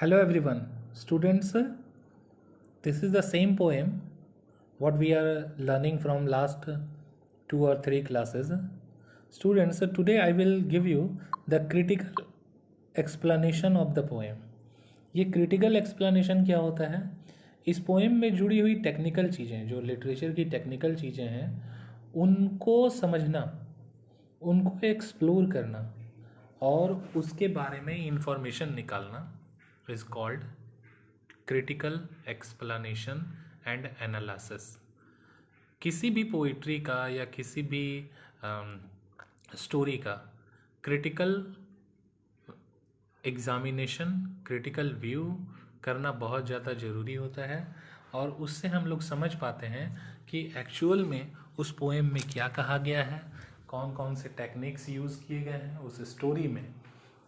Hello everyone, students. This is the same poem what we are learning from last 2 or 3 classes. Students, today I will give you the critical explanation of the poem. ये critical explanation क्या होता है? इस poem में जुड़ी हुई technical चीज़ें, जो लिटरेचर की टेक्निकल चीज़ें हैं, उनको समझना, उनको एक्सप्लोर करना और उसके बारे में इंफॉर्मेशन निकालना is called critical explanation and analysis. किसी भी पोइट्री का या किसी भी स्टोरी का क्रिटिकल एग्जामिनेशन, क्रिटिकल व्यू करना बहुत ज़्यादा ज़रूरी होता है और उससे हम लोग समझ पाते हैं कि एक्चुअल में उस पोएम में क्या कहा गया है, कौन कौन से टेक्निक्स यूज़ किए गए हैं, उस स्टोरी में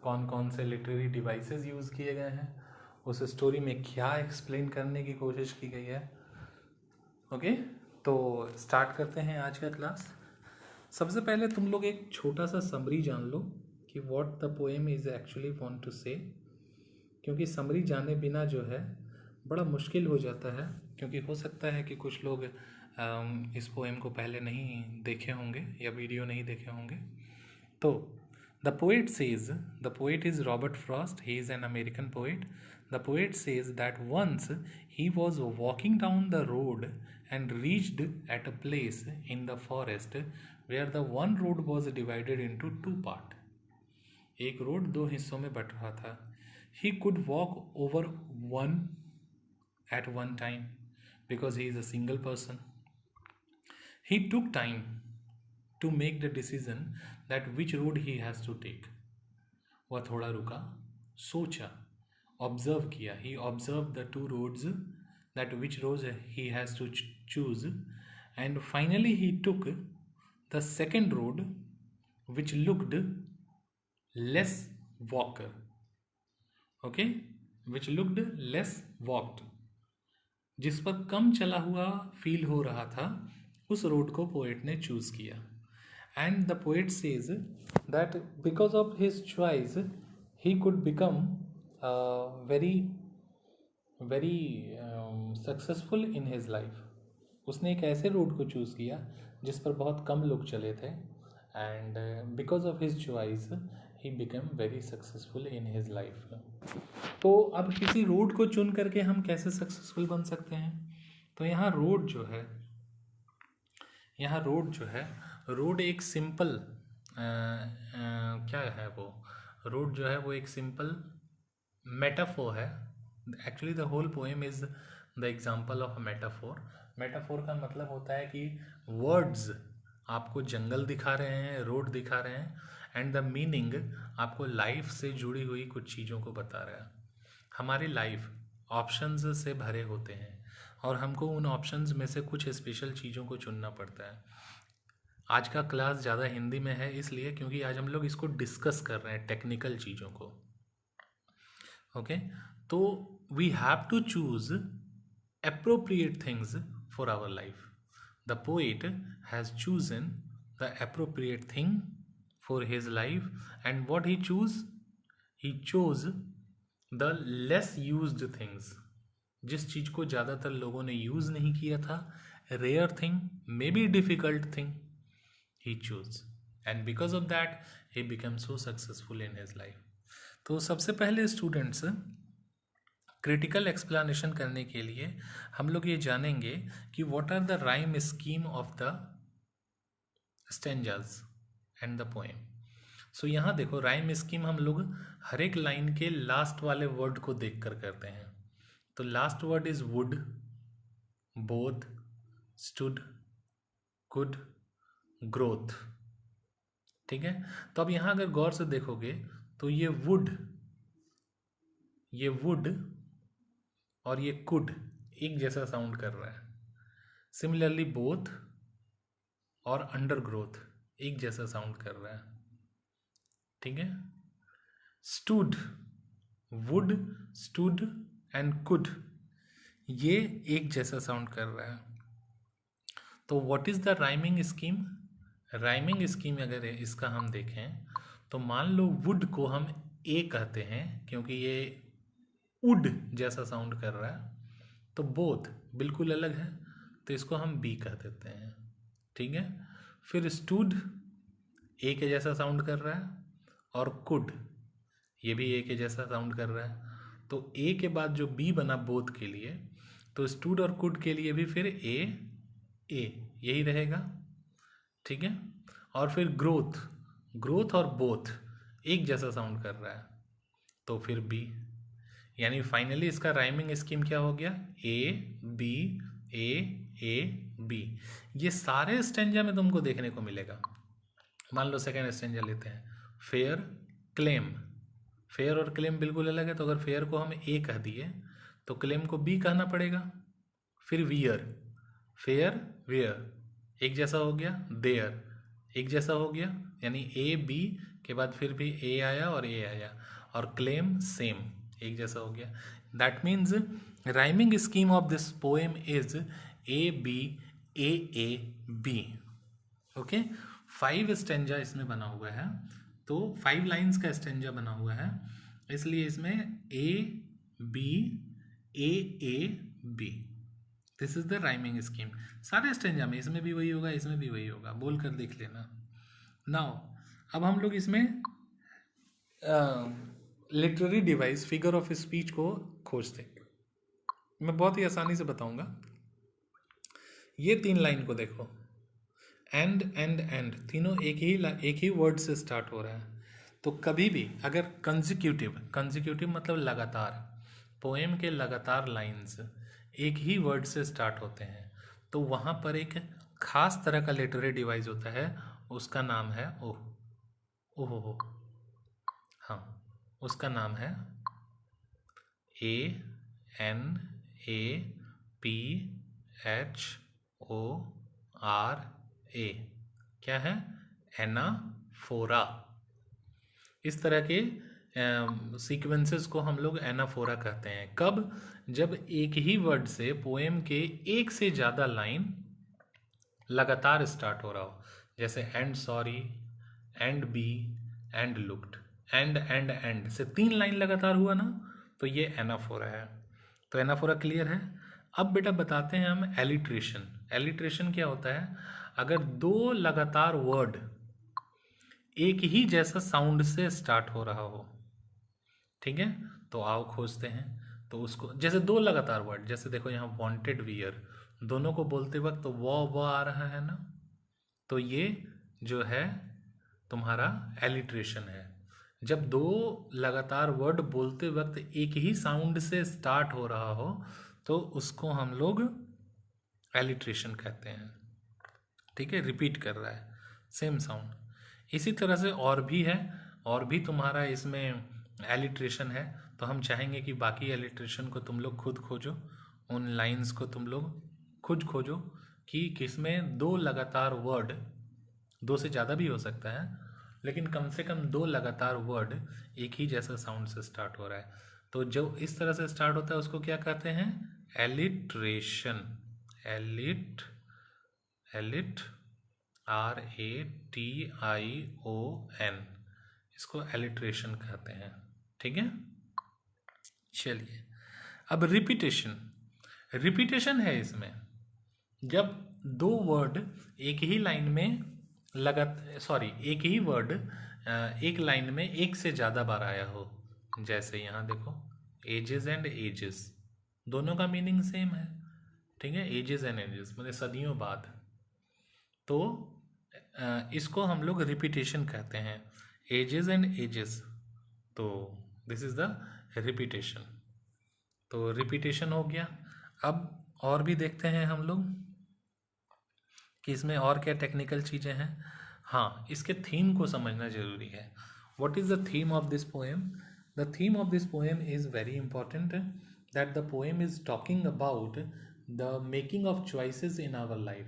कौन कौन से लिटरेरी डिवाइसेस यूज़ किए गए हैं, उस स्टोरी में क्या एक्सप्लेन करने की कोशिश की गई है. ओके, तो स्टार्ट करते हैं आज का क्लास. सबसे पहले तुम लोग एक छोटा सा समरी जान लो कि what the poem is actually want to say, क्योंकि समरी जाने बिना जो है बड़ा मुश्किल हो जाता है, क्योंकि हो सकता है कि कुछ लोग इस पोएम को पहले नहीं देखे होंगे या वीडियो नहीं देखे होंगे. तो the poet says, the poet is Robert Frost, he is an American poet. The poet says that once he was walking down the road and reached at a place in the forest where the one road was divided into two parts. एक road दो हिस्सों में but रहा था. He could walk over one at one time because he is a single person. He took time to make the decision that which road he has to take. वह थोड़ा रुका, सोचा, ऑब्जर्व किया. He observe the two roads, that which road he has to choose, and finally he took the second road which looked less walker. Okay, which looked less walked, जिस पर कम चला हुआ feel हो रहा था, उस रोड को पोएट ने चूज किया. And the poet says that because of his choice he could become very successful in his life. उसने एक ऐसे रोड को चूज़ किया जिस पर बहुत कम लोग चले थे, and because of his choice he become very successful in his life. तो अब किसी रोड को चुन करके हम कैसे सक्सेसफुल बन सकते हैं? तो यहाँ रोड जो है, रोड एक सिंपल क्या है, वो रोड जो है वो एक सिंपल मेटाफोर है. Actually the whole poem is the example of a metaphor. Metaphor का मतलब होता है कि वर्ड्स आपको जंगल दिखा रहे हैं, रोड दिखा रहे हैं, एंड द मीनिंग आपको लाइफ से जुड़ी हुई कुछ चीज़ों को बता रहा है. हमारी लाइफ ऑप्शंस से भरे होते हैं और हमको उन ऑप्शंस में से कुछ स्पेशल चीज़ों को चुनना पड़ता है. आज का क्लास ज़्यादा हिंदी में है इसलिए क्योंकि आज हम लोग इसको डिस्कस कर रहे हैं, टेक्निकल चीज़ों को. ओके, तो we have to choose appropriate things for our life. The poet has chosen the appropriate thing for his life, and what he chose the less used things. जिस चीज को ज़्यादातर लोगों ने यूज नहीं किया था, rare thing, maybe difficult thing, he chose, and because of that he became so successful in his life. तो सबसे पहले स्टूडेंट्स, क्रिटिकल एक्सप्लेनेशन करने के लिए हम लोग ये जानेंगे कि what are the rhyme scheme of the stanzas and the poem. So यहाँ देखो, राइम स्कीम हम लोग हर एक लाइन के लास्ट वाले वर्ड को देख कर करते हैं. तो last word is would, both, stood, could, growth. ठीक है, तो अब यहाँ अगर गौर से देखोगे तो ये वुड और ये कुड एक जैसा साउंड कर रहा है. सिमिलरली बोथ और अंडर ग्रोथ एक जैसा साउंड कर रहा है. ठीक है, stood, would, stood and could ये एक जैसा साउंड कर रहा है. तो what is the rhyming scheme? Rhyming scheme अगर इसका हम देखें तो मान लो वुड को हम ए कहते हैं क्योंकि ये उड जैसा साउंड कर रहा है तो बोथ बिल्कुल अलग है, तो इसको हम बी कह देते हैं। ठीक है। फिर स्टूड ए के जैसा साउंड कर रहा है, और कुड ये भी ए के जैसा साउंड कर रहा है, तो ए के बाद जो बी बना बोथ के लिए, तो स्टूड और कुड के लिए भी फिर ए यही रहेगा। ठीक है। और फिर ग्रोथ और बोथ एक जैसा साउंड कर रहा है, तो फिर बी। यानी फाइनली इसका राइमिंग स्कीम क्या हो गया, ए ए बी। ये सारे स्टेंजा में तुमको देखने को मिलेगा। मान लो सेकेंड स्टेंजा लेते हैं, फेयर क्लेम। फेयर और क्लेम बिल्कुल अलग है, तो अगर फेयर को हम ए कह दिए तो क्लेम को बी कहना पड़ेगा। फिर वियर, फेयर वेयर एक जैसा हो गया, देयर एक जैसा हो गया, यानी ए बी के बाद फिर भी ए आया और ए आया, और क्लेम सेम एक जैसा हो गया। That means rhyming scheme of this poem is A A B. Okay, 5 stanza इसमें बना हुआ है, तो 5 लाइन्स का स्टेंजा बना हुआ है, इसलिए इसमें A B this is the rhyming scheme. सारे स्टेंजा में इसमें भी वही होगा, इसमें भी वही होगा, बोल कर देख लेना। नाउ अब हम लोग इसमें literary device figure of speech को खोजते हैं। मैं बहुत ही आसानी से बताऊंगा। ये 3 लाइन को देखो, एंड तीनों एक ही वर्ड से स्टार्ट हो रहा है। तो कभी भी अगर कंजिक्यूटिव मतलब लगातार, पोएम के लगातार लाइंस एक ही वर्ड से स्टार्ट होते हैं, तो वहाँ पर एक खास तरह का लिटरेरी डिवाइस होता है, उसका नाम है ओहो हाँ, उसका नाम है ANAPHORA। क्या है, एनाफोरा। इस तरह के सीक्वेंसेस को हम लोग एनाफोरा कहते हैं। कब, जब एक ही वर्ड से पोएम के एक से ज़्यादा लाइन लगातार स्टार्ट हो रहा हो, जैसे and sorry, and B, and looked, and से 3 लाइन लगातार हुआ ना, तो ये एनाफोरा है। तो एनाफोरा क्लियर है। अब बेटा बताते हैं हम एलिट्रेशन। एलिट्रेशन क्या होता है, अगर 2 लगातार वर्ड एक ही जैसा साउंड से स्टार्ट हो रहा हो, ठीक है, तो आओ खोजते हैं। तो उसको, जैसे 2 लगातार वर्ड, जैसे देखो यहाँ वांटेड वियर, दोनों को बोलते वक्त वो आ रहा है ना, तो ये जो है तुम्हारा एलिट्रेशन है। जब 2 लगातार वर्ड बोलते वक्त एक ही साउंड से स्टार्ट हो रहा हो, तो उसको हम लोग एलिट्रेशन कहते हैं। ठीक है, रिपीट कर रहा है सेम साउंड। इसी तरह से और भी है, और भी तुम्हारा इसमें एलिट्रेशन है, तो हम चाहेंगे कि बाकी एलिट्रेशन को तुम लोग खुद खोजो, उन लाइंस को तुम लोग खुद खोजो कि किसमें 2 लगातार वर्ड, 2 से ज़्यादा भी हो सकता है, लेकिन कम से कम 2 लगातार वर्ड एक ही जैसा साउंड से स्टार्ट हो रहा है। तो जो इस तरह से स्टार्ट होता है उसको क्या कहते हैं, एलिट्रेशन। RATION, इसको एलिट्रेशन कहते हैं। ठीक है, चलिए अब रिपीटेशन है इसमें, जब 2 वर्ड एक ही लाइन में एक ही वर्ड एक लाइन में एक से ज़्यादा बार आया हो, जैसे यहाँ देखो एजेस एंड एजेस, दोनों का मीनिंग सेम है। ठीक है, एजेस एंड एजेस मतलब सदियों बाद, तो इसको हम लोग रिपीटेशन कहते हैं, एजेस एंड एजेस, तो दिस इज द रिपीटेशन। तो रिपीटेशन हो गया। अब और भी देखते हैं हम लोग कि इसमें और क्या टेक्निकल चीज़ें हैं। हाँ, इसके थीम को समझना जरूरी है। What is the theme of this poem? The theme of this poem is very important, that the poem is talking about the making of choices in our life,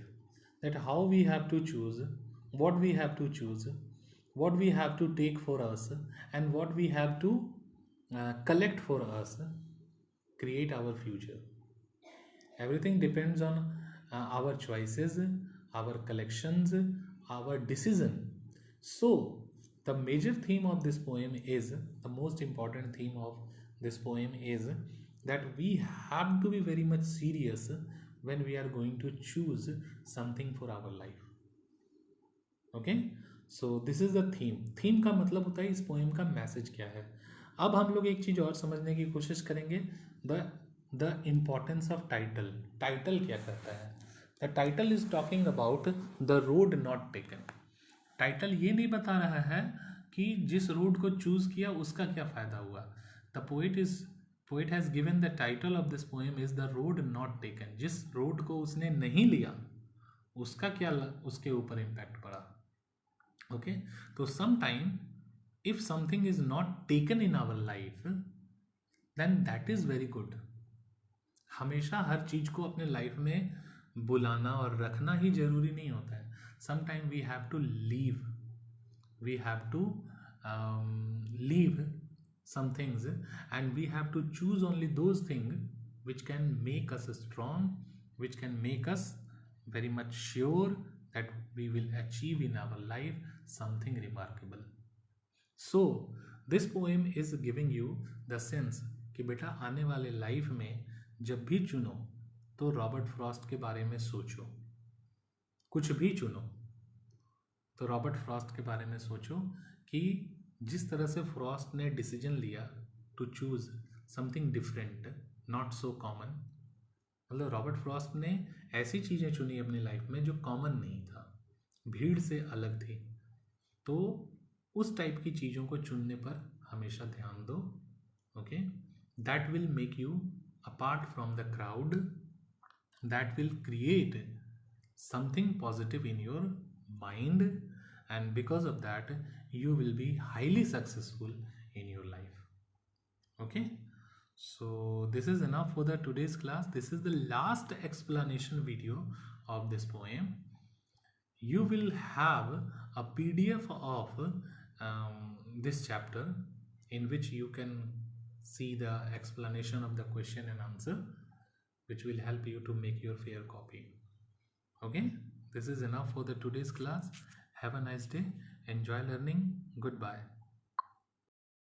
that how we have to choose, what we have to choose, what we have to take for us, and what we have to collect for us, create our future. Everything depends on our choices, our collections, our decision. So the major theme of this poem is, the most important theme of this poem is that we have to be very much serious when we are going to choose something for our life. Okay, so this is the theme. Theme का मतलब होता है इस poem का message क्या है. अब हम लोग एक चीज और समझने की कोशिश करेंगे, the importance of title. Title क्या कहता है? The title is talking about the road not taken. Title ये नहीं बता रहा है कि जिस रोड को चूज किया उसका क्या फायदा हुआ. The poet has given the title of this poem is the road not taken. जिस रोड को उसने नहीं लिया उसका क्या उसके ऊपर इम्पैक्ट पड़ा. ओके, तो sometime if something is not taken in our life then that is very good. हमेशा हर चीज को अपने लाइफ में बुलाना और रखना ही जरूरी नहीं होता है. sometime we have to leave some things and we have to choose only those things which can make us strong, which can make us very much sure that we will achieve in our life something remarkable. So this poem is giving you the sense कि बेटा आने वाले life में जब भी चुनो तो Robert Frost के बारे में सोचो. कुछ भी चुनो तो रॉबर्ट फ्रॉस्ट के बारे में सोचो कि जिस तरह से फ्रॉस्ट ने डिसीजन लिया to choose something different, not so common. मतलब रॉबर्ट फ्रॉस्ट ने ऐसी चीज़ें चुनी अपनी लाइफ में जो कॉमन नहीं था, भीड़ से अलग थी. तो उस टाइप की चीज़ों को चुनने पर हमेशा ध्यान दो. Okay, that will make you apart from the crowd, that will create something positive in your mind and because of that you will be highly successful in your life. Okay, so this is enough for the today's class. This is the last explanation video of this poem. You will have a PDF of this chapter in which you can see the explanation of the question and answer, which will help you to make your fair copy. Okay, this is enough for the today's class. Have a nice day. Enjoy learning. Goodbye.